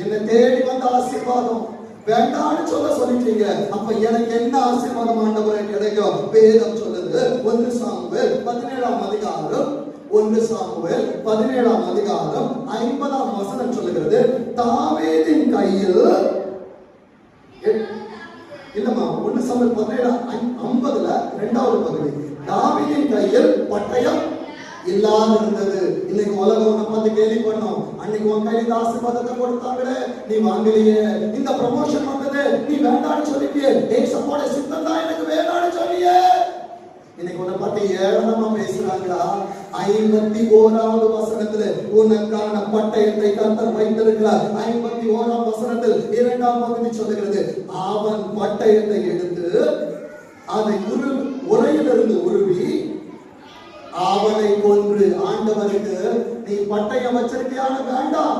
என்னை தேடி வந்த ஆசீர்வாதம் வேண்டான்னு சொல்லிட்டீங்க. அப்ப எனக்கு என்ன ஆசீர்வாதம் ஆண்டவரே கிடைக்கும்? வேதம் சொல்லுது 1 சாமுவேல் 17ஆம் அதிகாரம் 1 சாமுவேல் 17ஆம் அதிகாரம் 50ஆம் வசனம் சொல்லுகிறது, தாவீதின் கையில் இல்லம்மா 1 சாமுவேல் 17:50 2வது பகுதி, தாவீதின் கையில் பட்டயம் இல்லாத இருந்தது. இன்னைக்கு உலகம் உன்னை பார்த்து கேலி பண்ணோம். அன்னைக்கு உன் கையில ஆசீர்வாதத்தை கொடுத்தாங்களே, நீ வாங்கலையே. இந்த ப்ரமோஷன் வந்தது, நீ வேண்டான்னு சொல்லிட்டியே. ஏசப்போட சித்தம் தான் எனக்கு வேண்டான்னு சொல்லியே. இன்னைக்கு உன்னை பார்த்து ஏளனமா பேசுறாங்களா? 51வது வசனத்துல உனக்கான பட்டயத்தை கர்த்தர் வைத்திருக்கிறார். 51ஆம் வசனத்தில் 2ஆம் பகுதி சொல்லுகிறது, அவன் பட்டயத்தை எடுத்து அதை உரையிலிருந்து உருவி அவனை கொன்று, ஆண்டவருக்கு நீ பட்டயம் வச்சிருக்கியான வேண்டாம்.